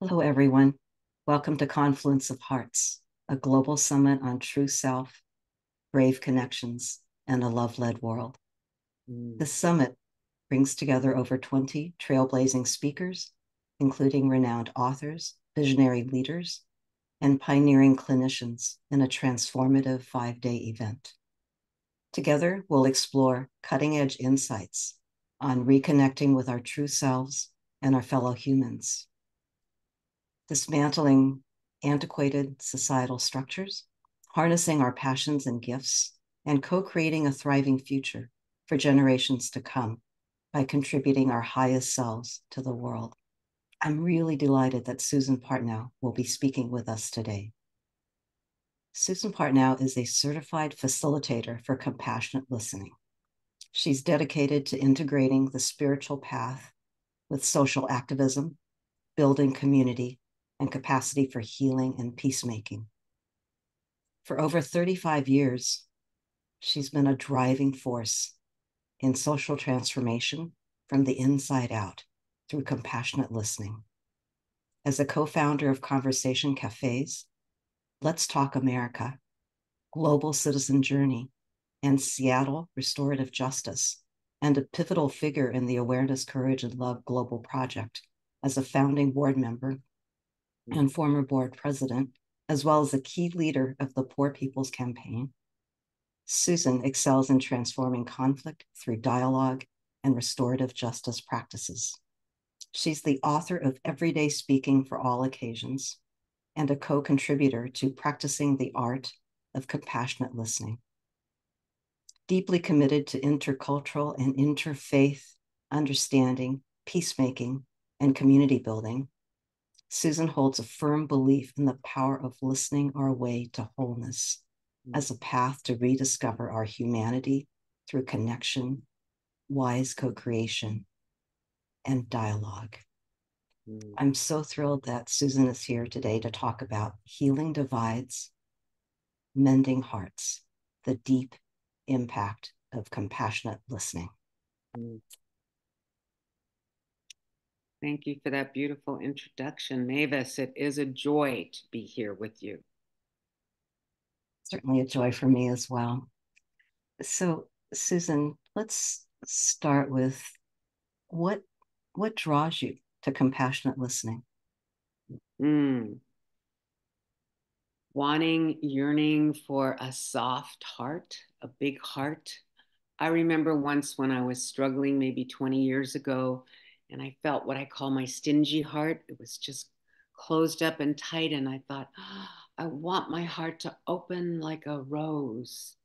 Hello, everyone. Welcome to Confluence of Hearts, a global summit on true self, brave connections, and a love-led world. This summit brings together over 20 trailblazing speakers, including renowned authors, visionary leaders, and pioneering clinicians in a transformative 5-day event. Together, we'll explore cutting-edge insights on reconnecting with our true selves and our fellow humans, dismantling antiquated societal structures, harnessing our passions and gifts, and co-creating a thriving future for generations to come by contributing our highest selves to the world. I'm really delighted that Susan Partnow will be speaking with us today. Susan Partnow is a certified facilitator for compassionate listening. She's dedicated to integrating the spiritual path with social activism, building community, and capacity for healing and peacemaking. For over 35 years, she's been a driving force in social transformation from the inside out through compassionate listening. As a co-founder of Conversation Cafes, Let's Talk America, Global Citizen Journey, and Seattle Restorative Justice, and a pivotal figure in the Awareness, Courage, and Love Global Project as a founding board member and former board president, as well as a key leader of the Poor People's Campaign. Susan excels in transforming conflict through dialogue and restorative justice practices. She's the author of Everyday Speaking for All Occasions and a co-contributor to Practicing the Art of Compassionate Listening. Deeply committed to intercultural and interfaith understanding, peacemaking, and community building, Susan holds a firm belief in the power of listening our way to wholeness as a path to rediscover our humanity through connection, wise co-creation, and dialogue. I'm so thrilled that Susan is here today to talk about healing divides, mending hearts, the deep impact of compassionate listening. Thank you for that beautiful introduction, Mavis. It is a joy to be here with you. Certainly a joy for me as well. So, Susan, let's start with what draws you to compassionate listening? Wanting, yearning for a soft heart, a big heart. I remember once when I was struggling, maybe 20 years ago, and I felt what I call my stingy heart. It was just closed up and tight. And I thought, oh, I want my heart to open like a rose.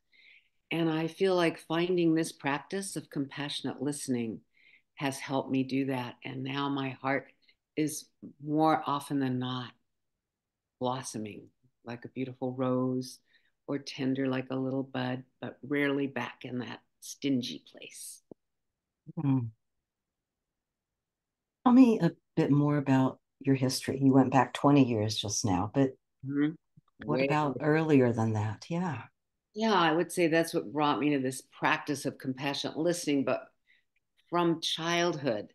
And I feel like finding this practice of compassionate listening has helped me do that. And now my heart is more often than not blossoming like a beautiful rose or tender like a little bud, but rarely back in that stingy place. Tell me a bit more about your history. You went back 20 years just now, but what about earlier than that? Yeah. Yeah, I would say that's what brought me to this practice of compassionate listening. But from childhood,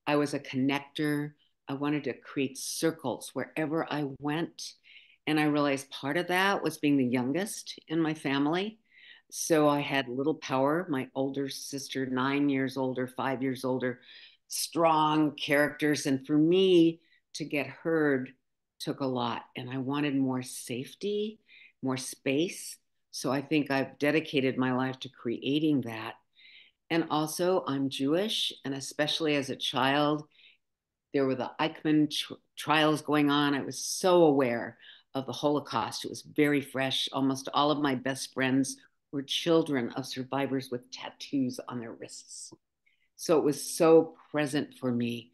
I was a connector. I wanted to create circles wherever I went. And I realized part of that was being the youngest in my family. So I had little power. My older sister, 9 years older, 5 years older, strong characters. And for me to get heard took a lot. And I wanted more safety, more space. So I think I've dedicated my life to creating that. And also, I'm Jewish. And especially as a child, there were the Eichmann trials going on. I was so aware of the Holocaust. It was very fresh. Almost all of my best friends were children of survivors with tattoos on their wrists. So it was so present for me.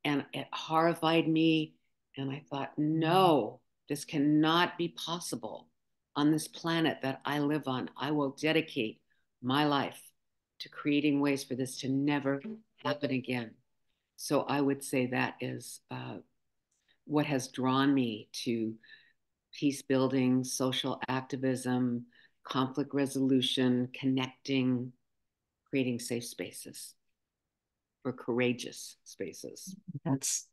And it horrified me. And I thought, no, this cannot be possible on this planet that I live on. I will dedicate my life to creating ways for this to never happen again. So I would say that is what has drawn me to peace building, social activism, conflict resolution, connecting, creating safe spaces for courageous spaces. That's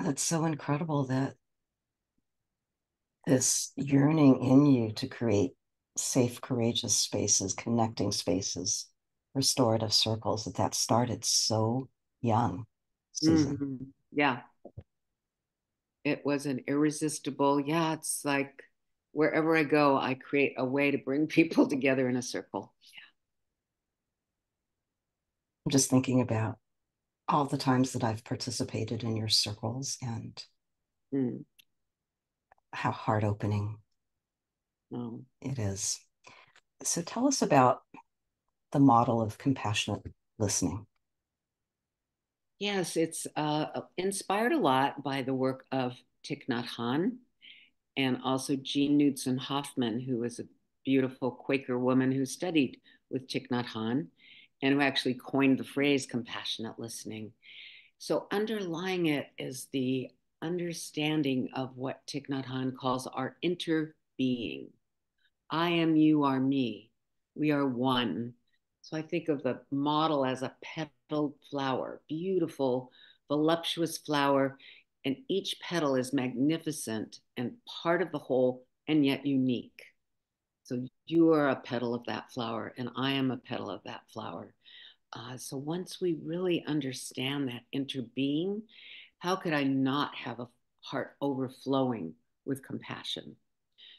That's so incredible that this yearning in you to create safe, courageous spaces, connecting spaces, restorative circles, that started so young, Susan. Mm-hmm. Yeah, it was an irresistible. Yeah, it's like wherever I go, I create a way to bring people together in a circle. I'm just thinking about all the times that I've participated in your circles and Mm. how heart opening Oh. it is. So tell us about the model of compassionate listening. Yes, it's inspired a lot by the work of Thich Nhat Hanh and also Jean Knudsen Hoffman, who was a beautiful Quaker woman who studied with Thich Nhat Hanh and who actually coined the phrase compassionate listening. So, underlying it is the understanding of what Thich Nhat Hanh calls our interbeing. I am, you are me. We are one. So I think of the model as a petaled flower, beautiful, voluptuous flower. And each petal is magnificent and part of the whole and yet unique. So you are a petal of that flower, and I am a petal of that flower. So once we really understand that interbeing, how could I not have a heart overflowing with compassion?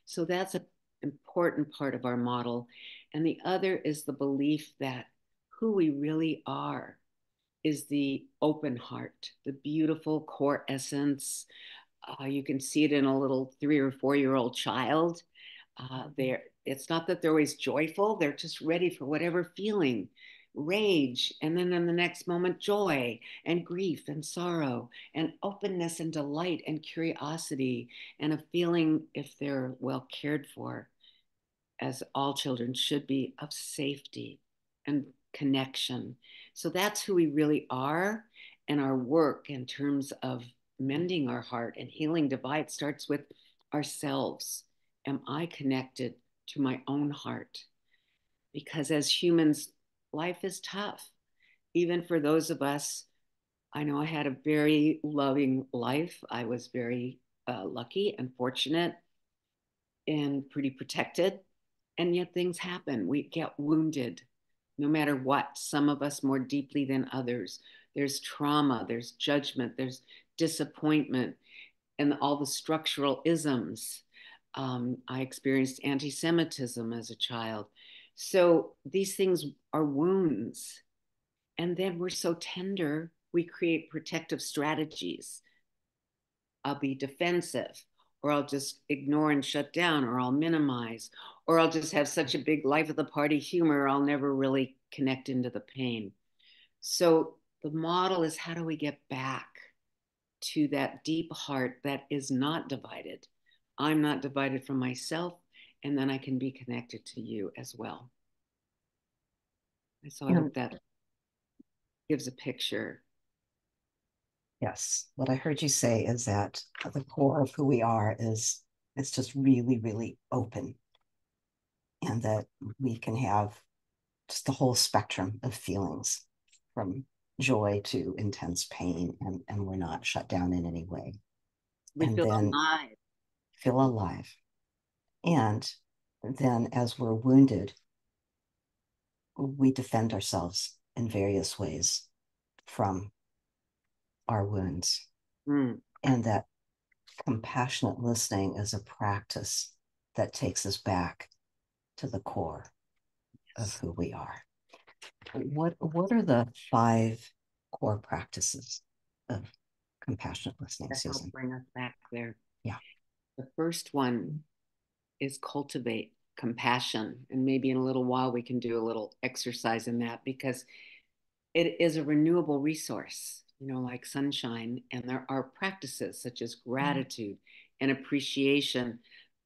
So that's an important part of our model. And the other is the belief that who we really are is the open heart, the beautiful core essence. You can see it in a little 3 or 4 year old child. It's not that they're always joyful; they're just ready for whatever feeling, rage, and then in the next moment, joy and grief and sorrow and openness and delight and curiosity and a feeling, if they're well cared for, as all children should be, of safety and connection. So that's who we really are. And our work in terms of mending our heart and healing divide starts with ourselves. Am I connected to my own heart? Because as humans, life is tough. Even for those of us, I know I had a very loving life. I was very lucky and fortunate and pretty protected. And yet things happen. We get wounded no matter what, some of us more deeply than others. There's trauma, there's judgment, there's disappointment, and all the structural isms. I experienced anti Semitism as a child. So these things are wounds. And then we're so tender, we create protective strategies. I'll be defensive, or I'll just ignore and shut down, or I'll minimize, or I'll just have such a big life of the party humor, I'll never really connect into the pain. So the model is, how do we get back to that deep heart that is not divided? I'm not divided from myself, and then I can be connected to you as well. And so I And hope that gives a picture. yes, what I heard you say is that the core of who we are is it's just really, really open, and that we can have just the whole spectrum of feelings from joy to intense pain, and we're not shut down in any way. We And feel then alive. feel alive. And then as we're wounded, we defend ourselves in various ways from our wounds. Mm, And that compassionate listening is a practice that takes us back to the core of yes. who we are. What are the 5 core practices of compassionate listening, To help Susan? bring us back there. Yeah. The first one is cultivate compassion. And maybe in a little while we can do a little exercise in that, because it is a renewable resource, like sunshine. And there are practices such as gratitude and appreciation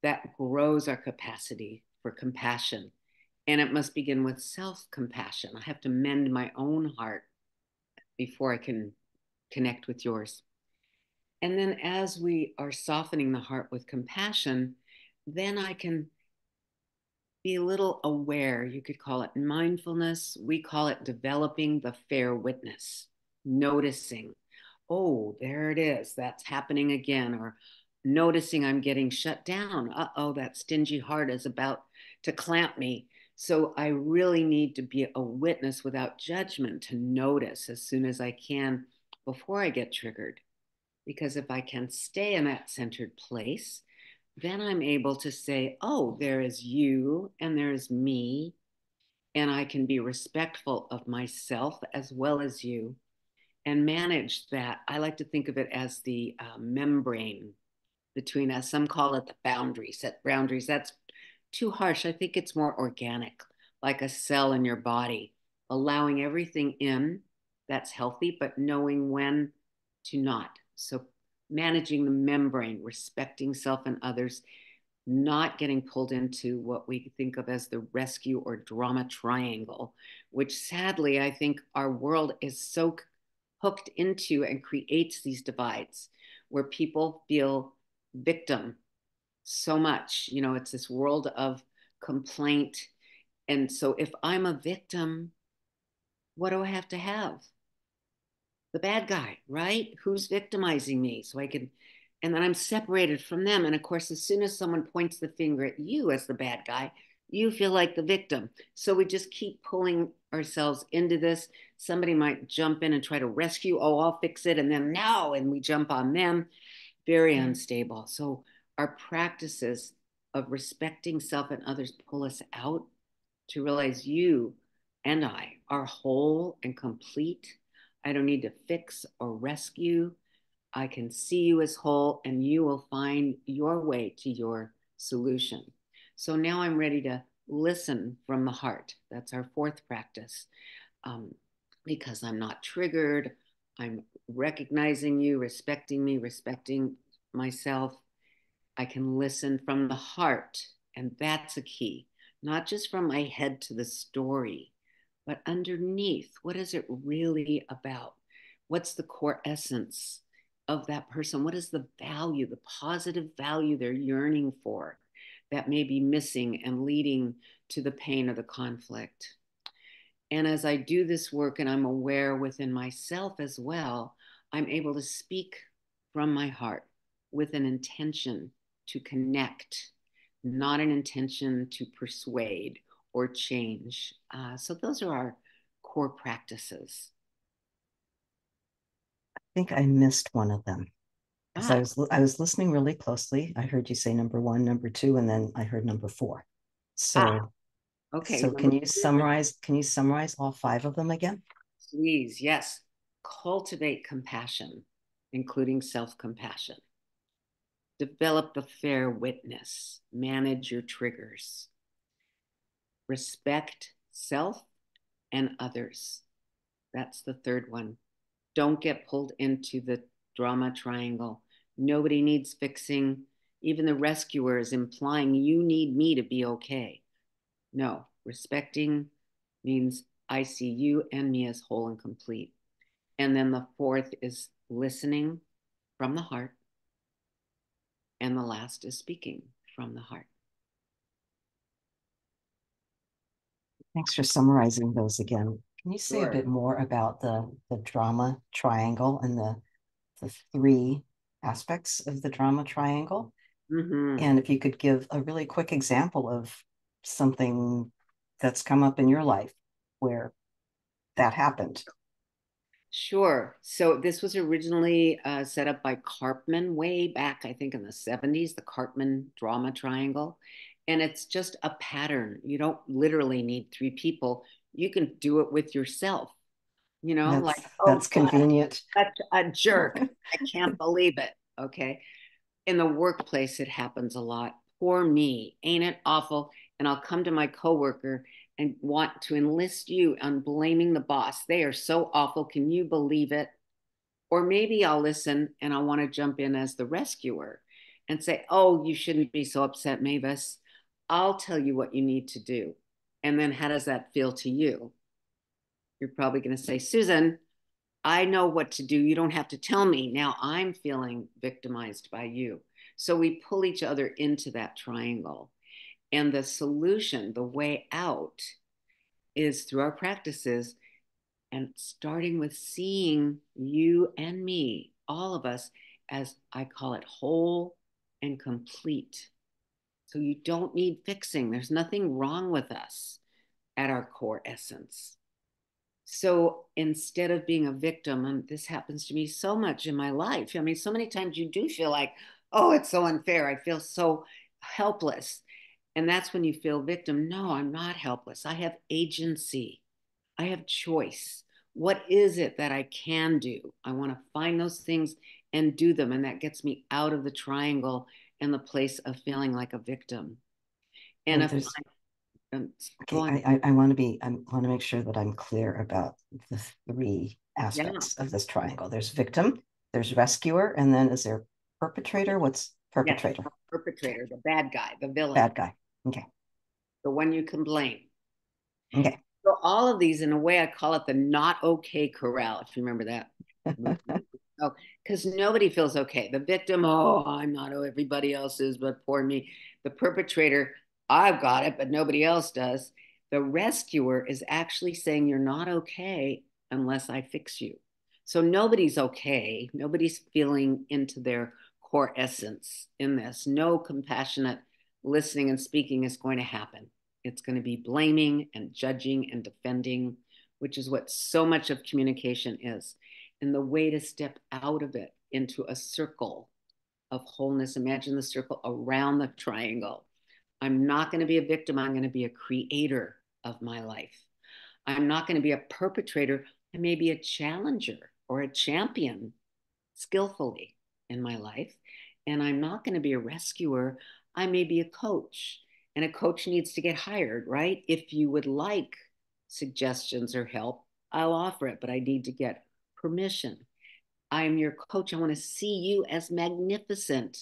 that grows our capacity for compassion. And it must begin with self compassion. I have to mend my own heart before I can connect with yours. And then as we are softening the heart with compassion, then I can be a little aware. You could call it mindfulness. We call it developing the fair witness, noticing. oh, there it is. That's happening again. Or noticing I'm getting shut down. Uh-oh, that stingy heart is about to clamp me. So I really need to be a witness without judgment to notice as soon as I can before I get triggered. Because if I can stay in that centered place, then I'm able to say, oh, there is you and there is me. And I can be respectful of myself as well as you and manage that. I like to think of it as the membrane between us. Some call it the boundaries. Set boundaries. That's too harsh. I think it's more organic, like a cell in your body, allowing everything in that's healthy, but knowing when to not. So managing the membrane, respecting self and others, not getting pulled into what we think of as the rescue or drama triangle, which sadly, I think our world is so hooked into and creates these divides where people feel victim so much. You know, it's this world of complaint. And so if I'm a victim, what do I have to have? The bad guy, right? Who's victimizing me? So I can, and then I'm separated from them. And of course, as soon as someone points the finger at you as the bad guy, you feel like the victim. So we just keep pulling ourselves into this. Somebody might jump in and try to rescue. Oh, I'll fix it. And then no, and we jump on them. Very unstable. So our practices of respecting self and others pull us out to realize you and I are whole and complete. I don't need to fix or rescue. I can see you as whole, and you will find your way to your solution. So now I'm ready to listen from the heart. That's our fourth practice. Um, because I'm not triggered, I'm recognizing you, respecting me, respecting myself. I can listen from the heart, and that's a key, not just from my head to the story, but underneath, what is it really about? What's the core essence of that person? What is the value, the positive value they're yearning for that may be missing and leading to the pain or the conflict? And as I do this work and I'm aware within myself as well, I'm able to speak from my heart with an intention to connect, not an intention to persuade or change. So those are our core practices. I think I missed one of them because Ah, I was listening really closely. I heard you say number one, number two, and then I heard number four. ah, So okay. so Number four, can you summarize all five of them again? please. Yes. Cultivate compassion, including self compassion. Develop the fair witness. Manage your triggers. Respect self and others. That's the third one. Don't get pulled into the drama triangle. Nobody needs fixing. Even the rescuer is implying you need me to be okay. No, respecting means I see you and me as whole and complete. And then the fourth is listening from the heart. And the last is speaking from the heart. Thanks for summarizing those again. Can you say a Sure. bit more about the drama triangle and the three aspects of the drama triangle? Mm-hmm. And if you could give a really quick example of something that's come up in your life where that happened. Sure. So this was originally set up by Karpman way back, I think in the 70s, the Karpman drama triangle. And it's just a pattern. You don't literally need three people. You can do it with yourself, like, That's oh God, convenient. such a jerk. I can't believe it. Okay. In the workplace, it happens a lot. Poor me, ain't it awful? And I'll come to my coworker and want to enlist you on blaming the boss. They are so awful. Can you believe it? Or maybe I'll listen and I want to jump in as the rescuer and say, oh, you shouldn't be so upset, Mavis. I'll tell you what you need to do. And then how does that feel to you? You're probably going to say, Susan, I know what to do. You don't have to tell me. Now I'm feeling victimized by you. So we pull each other into that triangle. And the solution, the way out, is through our practices, and starting with seeing you and me, all of us, as I call it, whole and complete. So you don't need fixing. There's nothing wrong with us at our core essence. So instead of being a victim, and this happens to me so much in my life, I mean, so many times you do feel like, oh, it's so unfair. I feel so helpless. And that's when you feel victim. No, I'm not helpless. I have agency. I have choice. What is it that I can do? I want to find those things and do them. And that gets me out of the triangle and the place of feeling like a victim. And And if there's go okay, on. I want to make sure that I'm clear about the three Yeah. aspects of this triangle. There's victim, there's rescuer, and then is there perpetrator? What's Yes. perpetrator? The Okay, perpetrator, the bad guy, the villain, bad guy. Okay, the one you can blame. okay. So all of these, in a way, I call it the not okay corral, if you remember that movie. Oh, because nobody feels okay. The victim, oh, I'm not, oh, everybody else is, but poor me. The perpetrator, I've got it, but nobody else does. The rescuer is actually saying you're not okay unless I fix you. So nobody's okay. Nobody's feeling into their core essence in this. No compassionate listening and speaking is going to happen. It's going to be blaming and judging and defending, which is what so much of communication is. And the way to step out of it into a circle of wholeness, imagine the circle around the triangle. I'm not going to be a victim. I'm going to be a creator of my life. I'm not going to be a perpetrator. I may be a challenger or a champion skillfully in my life. And I'm not going to be a rescuer. I may be a coach. And a coach needs to get hired, right? If you would like suggestions or help, I'll offer it, but I need to get permission. I'm your coach. I want to see you as magnificent.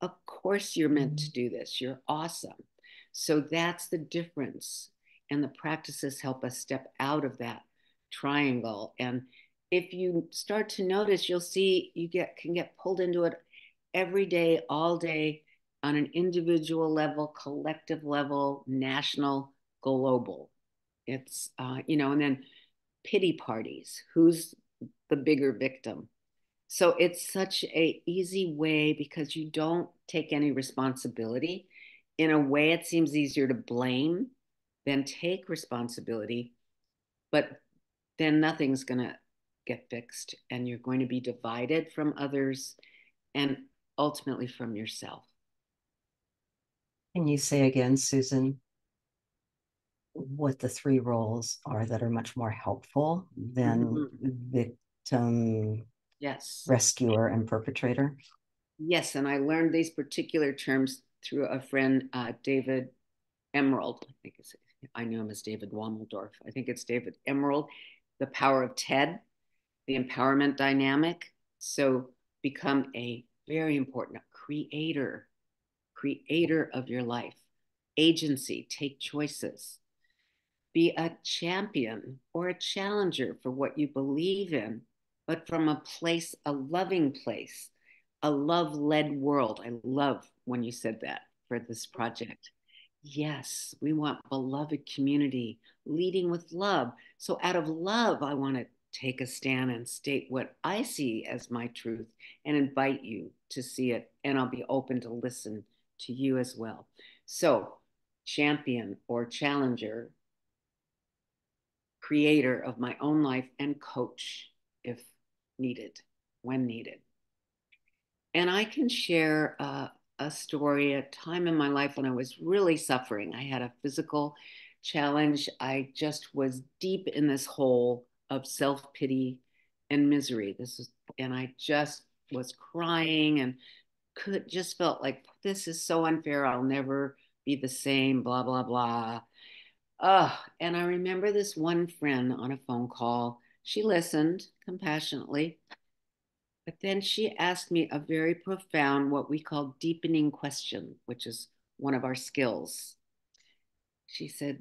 Of course, you're meant to do this. You're awesome. So that's the difference. And the practices help us step out of that triangle. And if you start to notice, you'll see you can get pulled into it every day, all day, on an individual level, collective level, national, global. It's and then pity parties. Who's the bigger victim? So it's such a easy way because you don't take any responsibility. In a way, it seems easier to blame than take responsibility, but then nothing's going to get fixed and you're going to be divided from others and ultimately from yourself. Can you say again, Susan, what the three roles are that are much more helpful than Mhm. victim, Yes. rescuer, and perpetrator? Yes. And I learned these particular terms through a friend, David Emerald. I knew him as David Wommeldorf. I think it's David Emerald, the power of TED, the empowerment dynamic. So become a very important creator, creator of your life, agency, take choices, be a champion or a challenger for what you believe in, but from a place, a loving place, a love led world. I love when you said that for this project. Yes, we want beloved community leading with love. So, out of love, I want to take a stand and state what I see as my truth and invite you to see it. And I'll be open to listen to you as well. So, champion or challenger, creator of my own life, and coach if needed, when needed. And I can share a story, a time in my life when I was really suffering. I had a physical challenge. I just was deep in this hole of self pity and misery. And I just was crying and could just felt like this is so unfair. I'll never be the same, blah, blah, blah. And I remember this one friend on a phone call. She listened compassionately, but then she asked me a very profound, what we call deepening question, which is one of our skills. She said,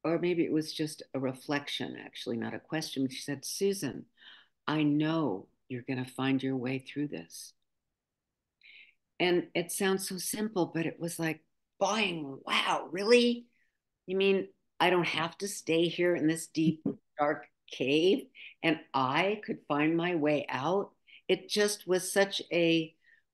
or maybe it was just a reflection, actually, not a question. She said, Susan, I know you're going to find your way through this. And it sounds so simple, but it was like, boing, wow, really? You mean I don't have to stay here in this deep, dark cave and I could find my way out. It just was such a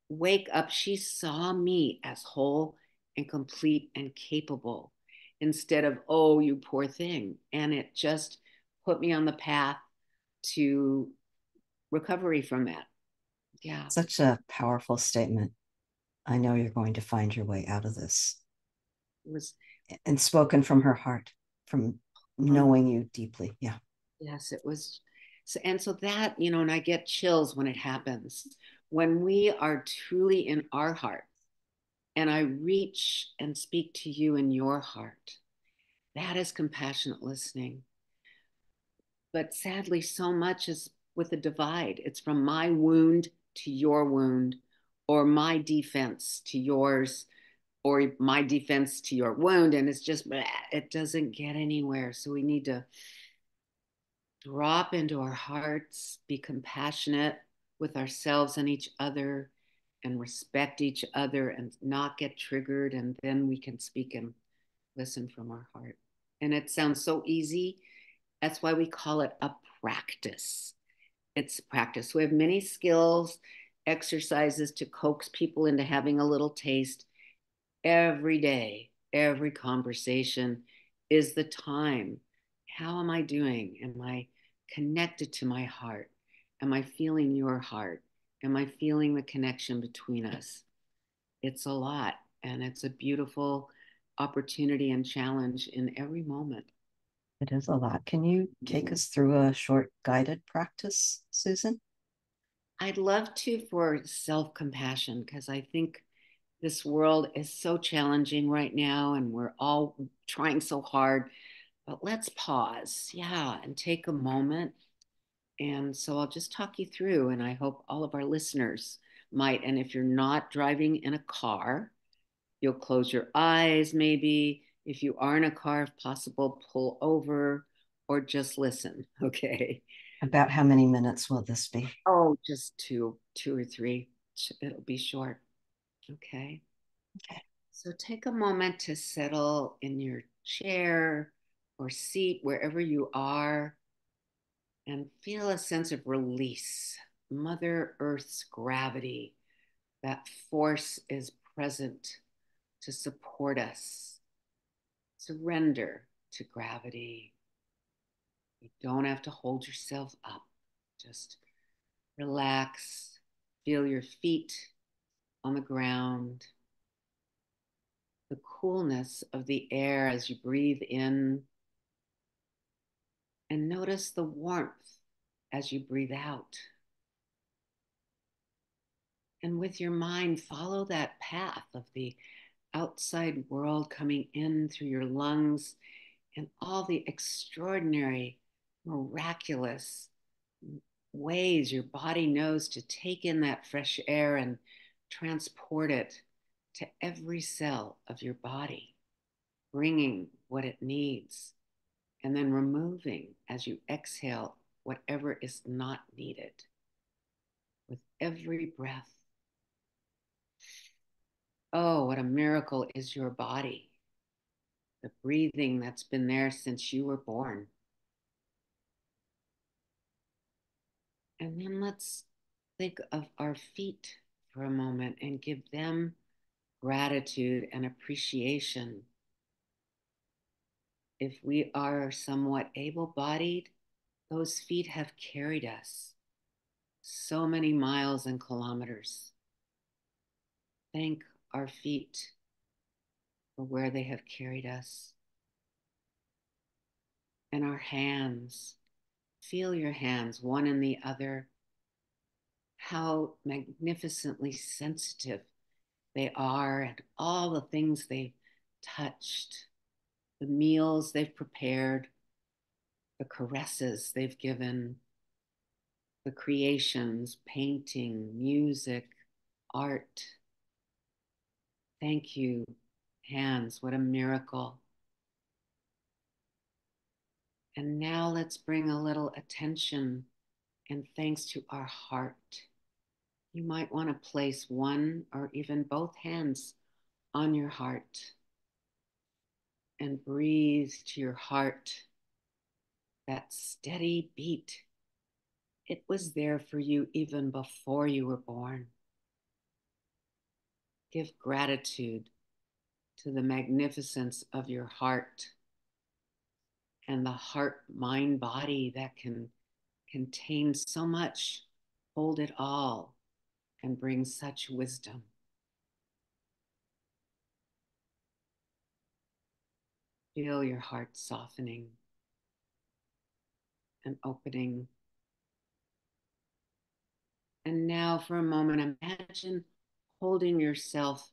wake up. She saw me as whole and complete and capable instead of, oh, you poor thing. And it just put me on the path to recovery from that. Yeah. Such a powerful statement. I know you're going to find your way out of this. It was And spoken from her heart, from from, knowing you deeply. Yeah. yes, it was. So, and so that, and I get chills when it happens. When we are truly in our heart and I reach and speak to you in your heart, that is compassionate listening. But sadly, so much is with a divide. It's from my wound to your wound, or my defense to yours, or my defense to your wound. And it's just, it doesn't get anywhere. So we need to drop into our hearts, be compassionate with ourselves and each other, and respect each other and not get triggered. And then we can speak and listen from our heart. And it sounds so easy. That's why we call it a practice. It's practice. We have many skills, exercises to coax people into having a little taste. Every day, every conversation is the time. How am I doing? Am I connected to my heart? Am I feeling your heart? Am I feeling the connection between us? It's a lot, and it's a beautiful opportunity and challenge in every moment. It is a lot. Can you take us through a short guided practice, Susan? I'd love to for self compassion because I think this world is so challenging right now and we're all trying so hard. But let's pause, yeah, and take a moment. And so I'll just talk you through, and I hope all of our listeners might. And if you're not driving in a car, you'll close your eyes, maybe. If you are in a car, if possible, pull over or just listen, okay? About how many minutes will this be? Oh, just two or three. It'll be short, okay? Okay. So take a moment to settle in your chair or seat, wherever you are, and feel a sense of release. Mother Earth's gravity, that force is present to support us. Surrender to gravity. You don't have to hold yourself up. Just relax. Feel your feet on the ground. The coolness of the air as you breathe in, and notice the warmth as you breathe out. And with your mind, follow that path of the outside world coming in through your lungs and all the extraordinary, miraculous ways your body knows to take in that fresh air and transport it to every cell of your body, bringing what it needs, and then removing as you exhale whatever is not needed. With every breath, oh, what a miracle is your body, the breathing that's been there since you were born. And then let's think of our feet for a moment and give them gratitude and appreciation. If we are somewhat able bodied, those feet have carried us so many miles and kilometers. Thank our feet for where they have carried us. And our hands, feel your hands, one and the other, how magnificently sensitive they are, and all the things they've touched, the meals they've prepared, the caresses they've given, the creations, painting, music, art. Thank you, hands. What a miracle. And now let's bring a little attention and thanks to our heart. You might want to place one or even both hands on your heart and breathe to your heart that steady beat. It was there for you even before you were born. Give gratitude to the magnificence of your heart and the heart, mind, body that can contain so much, hold it all, and bring such wisdom. Feel your heart softening and opening. And now, for a moment, imagine holding yourself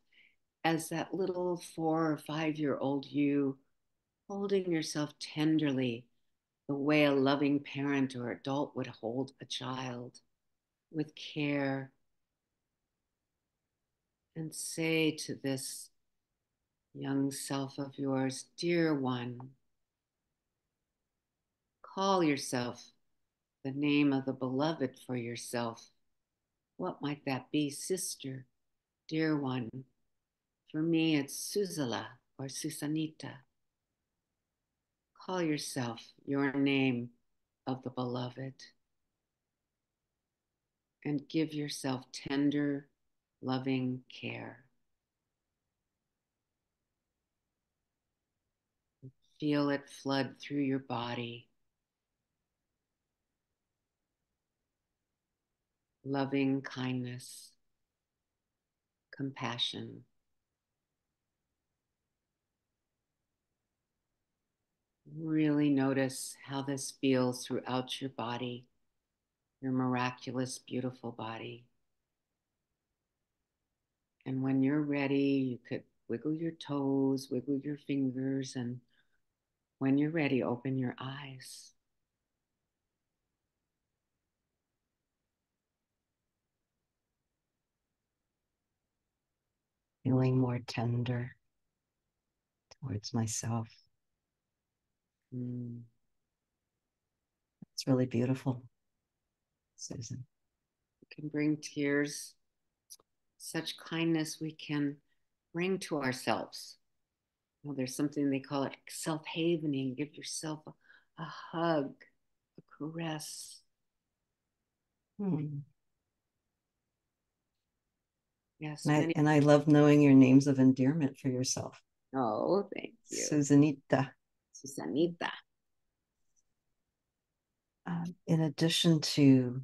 as that little 4 or 5 year old you, holding yourself tenderly, the way a loving parent or adult would hold a child, with care. And say to this young self of yours, dear one, call yourself the name of the beloved for yourself. What might that be, sister, dear one? For me, it's Susala or Susanita. Call yourself your name of the beloved and give yourself tender, loving care. Feel it flood through your body. Loving kindness, compassion. Really notice how this feels throughout your body, your miraculous, beautiful body. And when you're ready, you could wiggle your toes, wiggle your fingers, and when you're ready, open your eyes. Feeling more tender towards myself. Mm. It's really beautiful, Susan. We can bring tears, such kindness we can bring to ourselves. Well, there's something they call it self-havening. Give yourself a hug, a caress. Hmm. Yes, And many. I love knowing your names of endearment for yourself. Oh, thank you. Susanita. Susanita. In addition to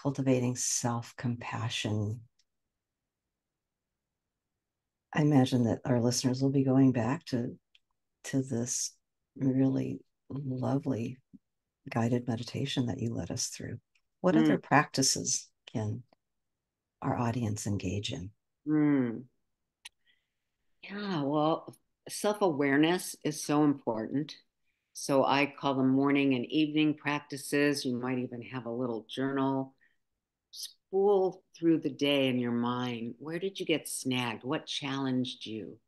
cultivating self-compassion, I imagine that our listeners will be going back to this really lovely guided meditation that you led us through. What Mm, other practices can our audience engage in? mm. Yeah, well, self awareness is so important. So I call them morning and evening practices. You might even have a little journal. Spool through the day in your mind. Where did you get snagged? What challenged you?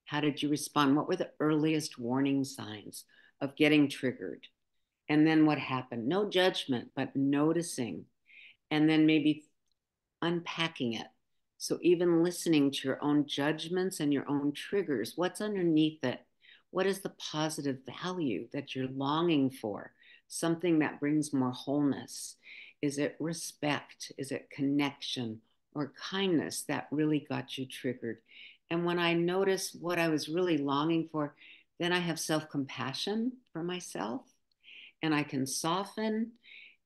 How did you respond? What were the earliest warning signs of getting triggered? And then what happened? No judgment, but noticing. And then maybe unpacking it. So, even listening to your own judgments and your own triggers, what's underneath it? What is the positive value that you're longing for? Something that brings more wholeness. Is it respect? Is it connection or kindness that really got you triggered? And when I notice what I was really longing for, then I have self compassion for myself and I can soften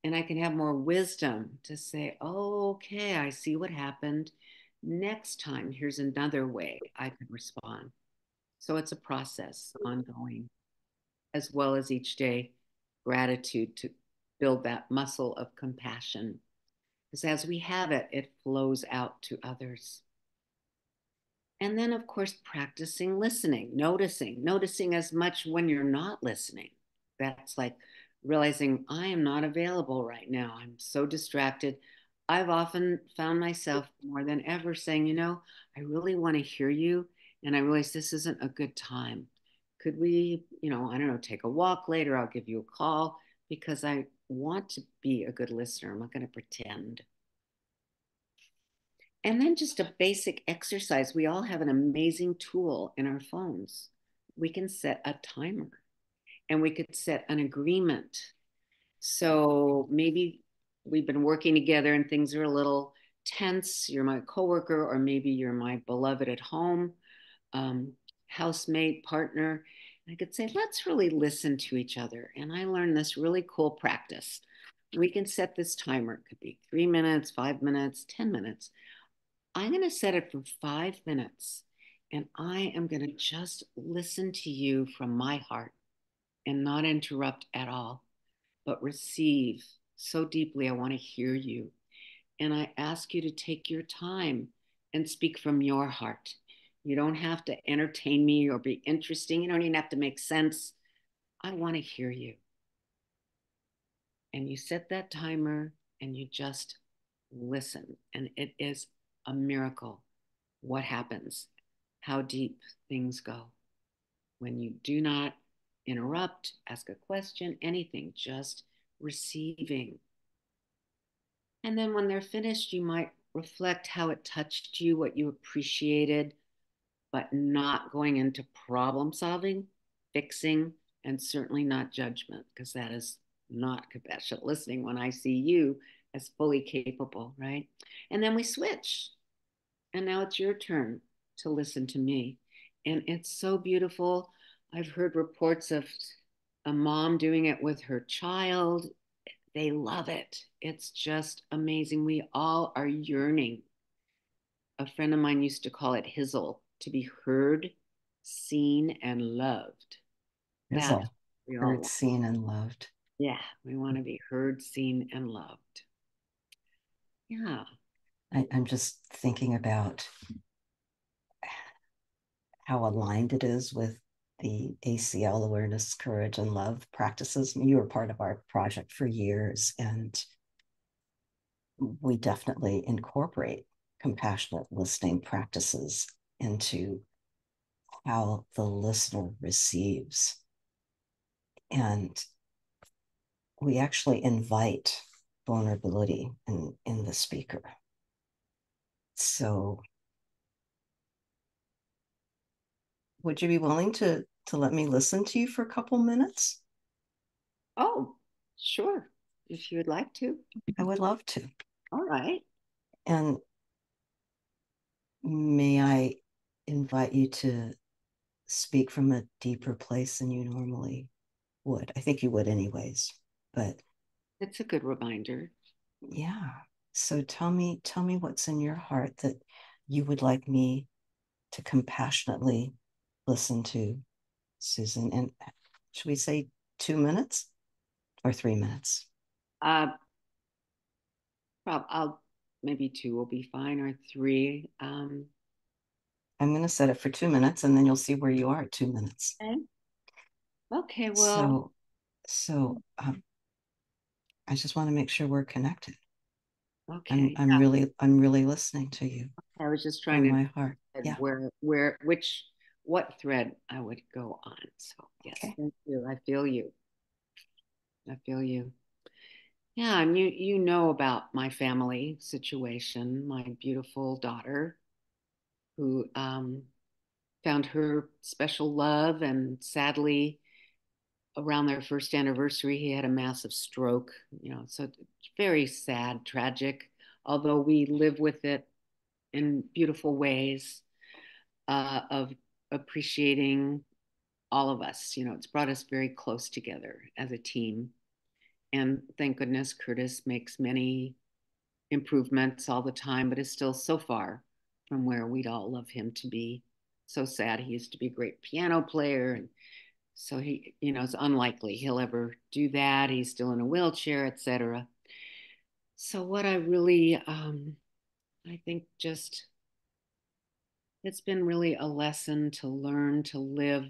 and I can have more wisdom to say, oh, okay, I see what happened. Next time, here's another way I could respond. So it's a process ongoing, as well as each day, gratitude to build that muscle of compassion. Because as we have it, it flows out to others. And then, of course, practicing listening, noticing as much when you're not listening. That's like realizing I am not available right now. I'm so distracted. I've often found myself more than ever saying, I really want to hear you. And I realize this isn't a good time. Could we, I don't know, take a walk later? I'll give you a call because I want to be a good listener. I'm not going to pretend. And then just a basic exercise. We all have an amazing tool in our phones. We can set a timer and we could set an agreement. So maybe we've been working together and things are a little tense. You're my coworker, or maybe you're my beloved at home, um, housemate, partner. And I could say, let's really listen to each other. And I learned this really cool practice. We can set this timer. It could be 3 minutes, 5 minutes, 10 minutes. I'm going to set it for 5 minutes. And I am going to just listen to you from my heart and not interrupt at all, but receive so deeply. I want to hear you. And I ask you to take your time and speak from your heart. You don't have to entertain me or be interesting. You don't even have to make sense. I want to hear you. And you set that timer and you just listen. And it is a miracle what happens, how deep things go when you do not interrupt, ask a question, anything, just receiving. And then when they're finished, you might reflect how it touched you, what you appreciated, but not going into problem solving, fixing, and certainly not judgment, because that is not compassionate listening when I see you as fully capable, right? And then we switch. And now it's your turn to listen to me. And it's so beautiful. I've heard reports of a mom doing it with her child. They love it. It's just amazing. We all are yearning. A friend of mine used to call it hizzle, to be heard, seen, and loved. Is That's all what we all heard, want. seen, and loved. Yeah, we want to be heard, seen, and loved. Yeah. I'm just thinking about how aligned it is with the ACL awareness, courage, and love practices. You were part of our project for years, and we definitely incorporate compassionate listening practices into how the listener receives. And we actually invite vulnerability in the speaker. So would you be willing to let me listen to you for a couple minutes? Oh, sure. If you would like to. I would love to. All right. And may I invite you to speak from a deeper place than you normally would? I think you would anyways, but It's a good reminder. yeah. So tell me what's in your heart that you would like me to compassionately listen to, Susan. And should we say 2 minutes or 3 minutes? Uh, I'll maybe two will be fine, or three. I'm going to set it for 2 minutes and then you'll see where you are at 2 minutes. Okay. Okay, well, So, so I just want to make sure we're connected. okay. I'm really listening to you I was just trying from to my heart. decide Yeah. what thread I would go on. So yes, Okay. thank you. I feel you. I feel you. Yeah, and you know about my family situation, my beautiful daughter who found her special love, and sadly around their first anniversary, he had a massive stroke. So very sad, tragic, although we live with it in beautiful ways of appreciating all of us. It's brought us very close together as a team. And thank goodness Curtis makes many improvements all the time, but is still so far from where we'd all love him to be. So sad. He used to be a great piano player. And so it's unlikely he'll ever do that. He's still in a wheelchair, etc. So what I really, I think just, it's been really a lesson to learn to live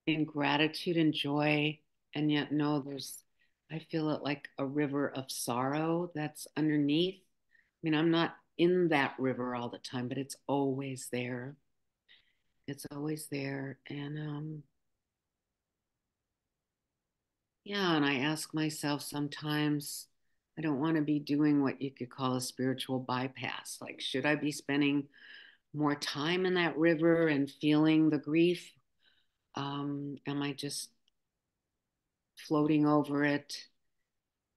in gratitude and joy, and yet know I feel it like a river of sorrow that's underneath. I mean, I'm not in that river all the time, but it's always there. It's always there. And yeah, and I ask myself sometimes, I don't want to be doing what you could call a spiritual bypass. Like, should I be spending more time in that river and feeling the grief? Am I just floating over it.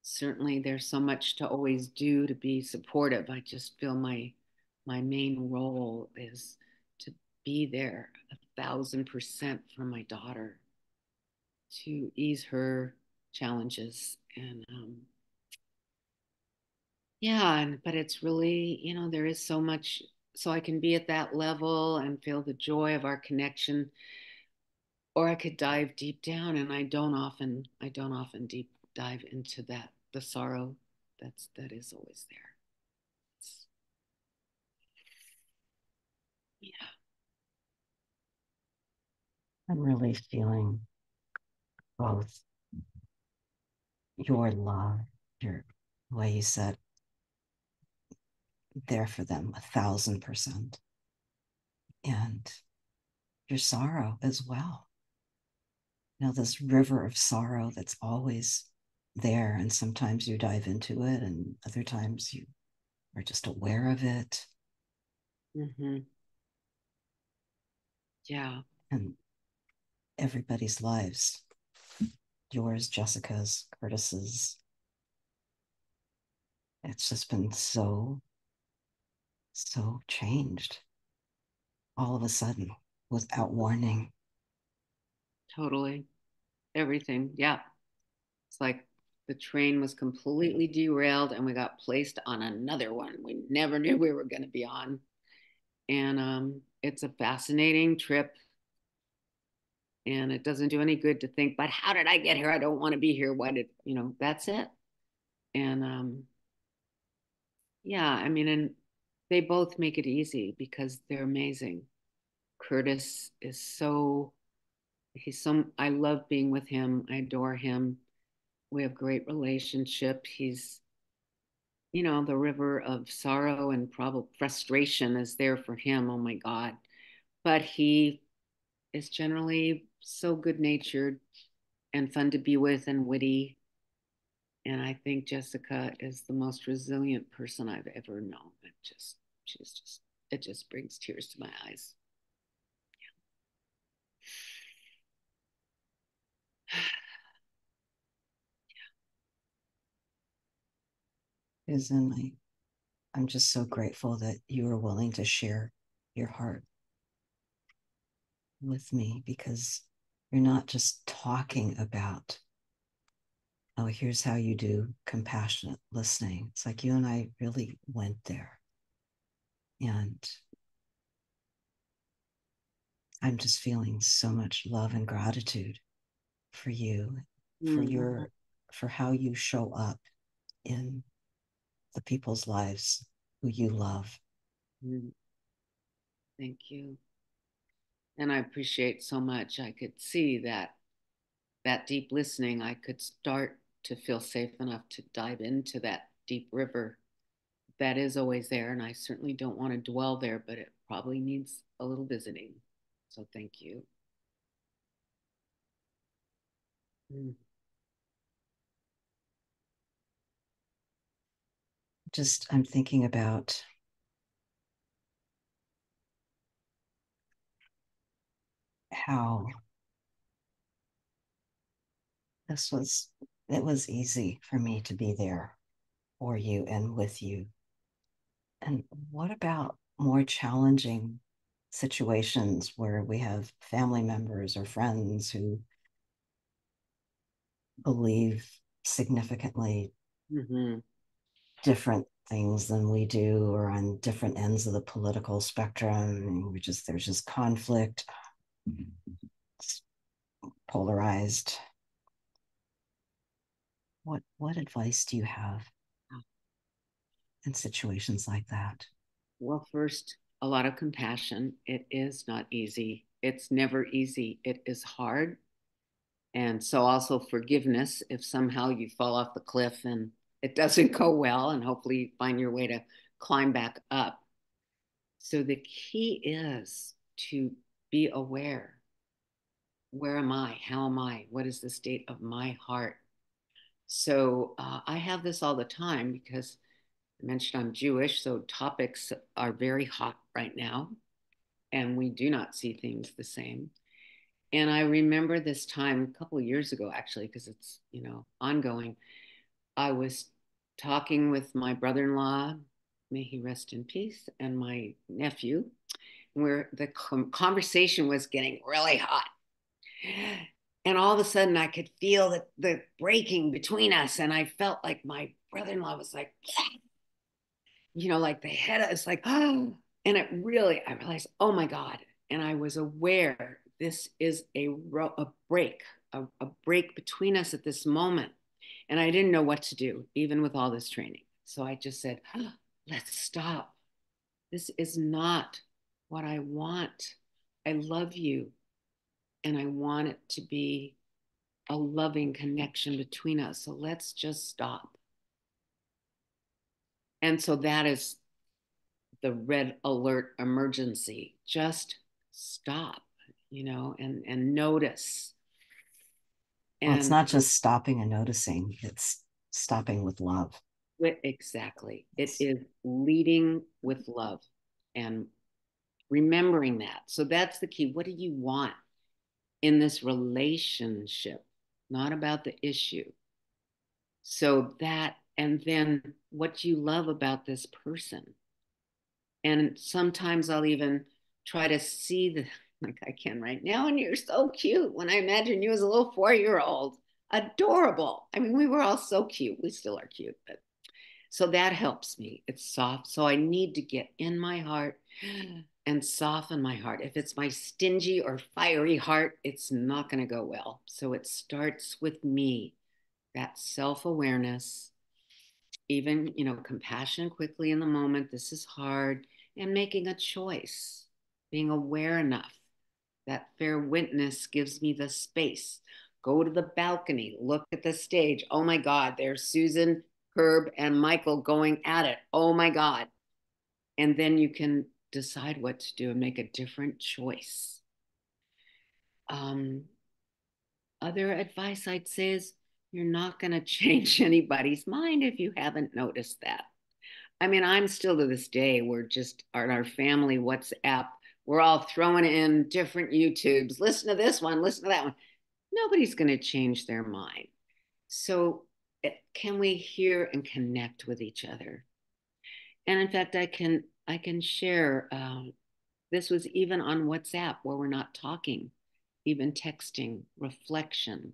Certainly there's so much to always do to be supportive. I just feel my main role is to be there 1,000% for my daughter, to ease her challenges. And yeah, but it's really, there is so much, so I can be at that level and feel the joy of our connection, or I could dive deep down, and I don't often deep dive into the sorrow that is always there. It's, yeah. I'm really feeling both your love, your way you said, there for them 1,000%, and your sorrow as well. This river of sorrow that's always there. And sometimes you dive into it, and other times you are just aware of it. Mm-hmm. Yeah. And everybody's lives, yours, Jessica's, Curtis's, it's just been so, so changed all of a sudden without warning. Totally. Everything. Yeah. It's like the train was completely derailed and we got placed on another one we never knew we were going to be on. And it's a fascinating trip. And it doesn't do any good to think, but how did I get here? I don't want to be here. Why did, that's it. And yeah, I mean, and they both make it easy because they're amazing. Curtis is I love being with him. I adore him. We have great relationship. He's, the river of sorrow and probably frustration is there for him. Oh my God. But he is generally so good natured and fun to be with and witty. And I think Jessica is the most resilient person I've ever known. She's just, it just brings tears to my eyes. Susan, I'm just so grateful that you are willing to share your heart with me, because you're not just talking about, oh, here's how you do compassionate listening. It's like you and I really went there. And I'm just feeling so much love and gratitude for you, for Mm-hmm. your, for how you show up in the people's lives who you love. Thank you. And I appreciate so much. I could see that deep listening, I could start to feel safe enough to dive into that deep river that is always there. And I certainly don't want to dwell there, but it probably needs a little visiting. So thank you. Mm. Just, I'm thinking about how this was, it was easy for me to be there for you and with you. And what about more challenging situations where we have family members or friends who believe significantly Mm-hmm. different things than we do, or on different ends of the political spectrum? There's just conflict, it's polarized. What advice do you have in situations like that? Well, first, a lot of compassion. It is not easy. It's never easy. It is hard. And so also forgiveness if somehow you fall off the cliff and it doesn't go well, and hopefully you find your way to climb back up. So the key is to be aware. Where am I? How am I? What is the state of my heart? So I have this all the time because I mentioned I'm Jewish, so topics are very hot right now, and we do not see things the same. And I remember this time a couple of years ago, actually, because it's, ongoing. I was talking with my brother-in-law, may he rest in peace, and my nephew, where the conversation was getting really hot. And all of a sudden I could feel the breaking between us. And I felt like my brother-in-law was like, like the head is like, oh, and I realized, oh my God. And I was aware this is a break, a break between us at this moment. And I didn't know what to do, even with all this training. So I just said, oh, let's stop. This is not what I want. I love you. And I want it to be a loving connection between us. So let's just stop. And so that is the red alert emergency. Just stop, and notice. Well, it's And not just stopping and noticing, it's stopping with love. exactly. It is leading with love and remembering that. So that's the key. What do you want in this relationship? Not about the issue. So that, and then what do you love about this person? And sometimes I'll even try to see like I can right now. And you're so cute. When I imagine you as a little 4-year-old, adorable. I mean, we were all so cute. We still are cute, but so that helps me. It's soft. So I need to get in my heart and soften my heart. If it's my stingy or fiery heart, it's not going to go well. So it starts with me, that self awareness, even, compassion quickly in the moment. This is hard. And making a choice, being aware enough. That fair witness gives me the space. Go to the balcony, look at the stage. Oh my God, there's Susan, Herb, and Michael going at it. Oh my God. And then you can decide what to do and make a different choice. Um, Other advice I'd say is you're not going to change anybody's mind if you haven't noticed that. I mean, I'm still to this day, we're just on our family WhatsApp. We're all throwing in different YouTubes. Listen to this one, listen to that one. Nobody's going to change their mind. So, can we hear and connect with each other? And in fact, I can share. This was even on WhatsApp where we're not talking, even texting, reflection.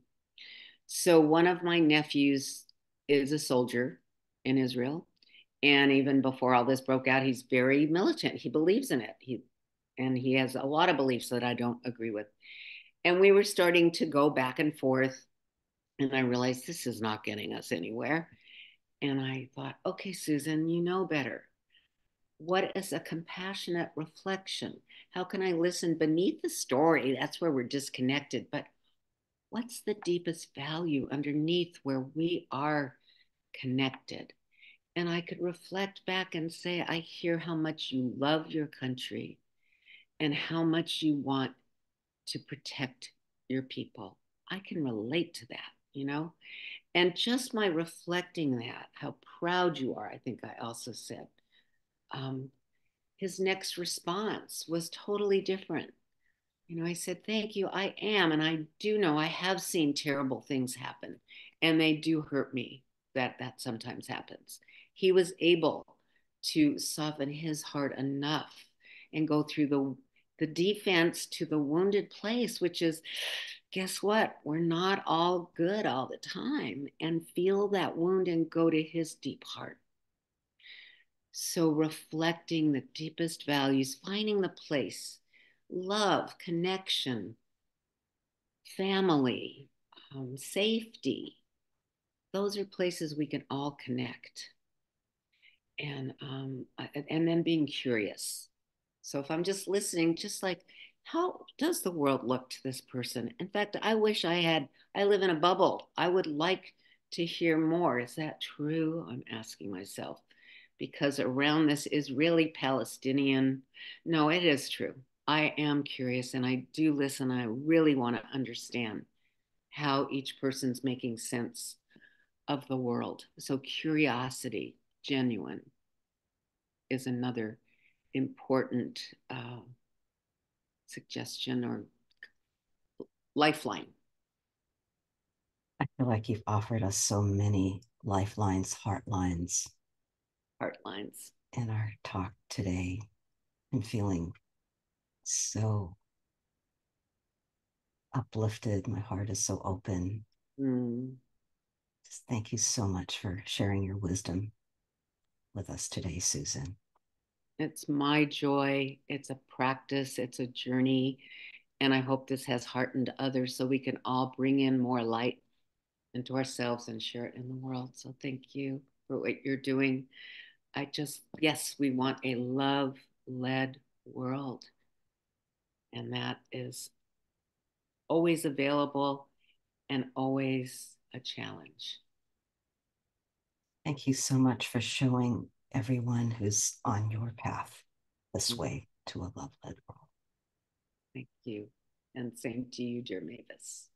So one of my nephews is a soldier in Israel. And even before all this broke out, he's very militant. He believes in it. He has a lot of beliefs that I don't agree with. And we were starting to go back and forth. And I realized this is not getting us anywhere. And I thought, okay, Susan, you know better. What is a compassionate reflection? How can I listen beneath the story? That's where we're disconnected. But what's the deepest value underneath where we are connected? And I could reflect back and say, I hear how much you love your country and how much you want to protect your people. I can relate to that. And just my reflecting that, how proud you are, I think I also said. Um, his next response was totally different. I said, thank you. I am. And I do know I have seen terrible things happen and they do hurt me that sometimes happens. He was able to soften his heart enough and go through the defense to the wounded place, which is, guess what? We're not all good all the time, and feel that wound and go to his deep heart. So reflecting the deepest values, finding the place, love, connection, family, safety. Those are places we can all connect. And then being curious. So if I'm just listening, just like, how does the world look to this person? In fact, I live in a bubble. I would like to hear more. Is that true? I'm asking myself because around this Israeli Palestinian, no, it is true. I am curious and I do listen. I really want to understand how each person's making sense of the world. So curiosity, genuine, is another important suggestion or lifeline. I feel like you've offered us so many lifelines, heart lines Heart lines. in our talk today. I'm feeling so uplifted. My heart is so open. Mm. Just thank you so much for sharing your wisdom with us today, Susan. It's my joy. It's a practice. It's a journey. And I hope this has heartened others so we can all bring in more light into ourselves and share it in the world. So thank you for what you're doing. Yes, we want a love led world. And that is always available and always a challenge. Thank you so much for showing everyone who's on your path this way to a love led world. Thank you. And same to you, dear Mavis.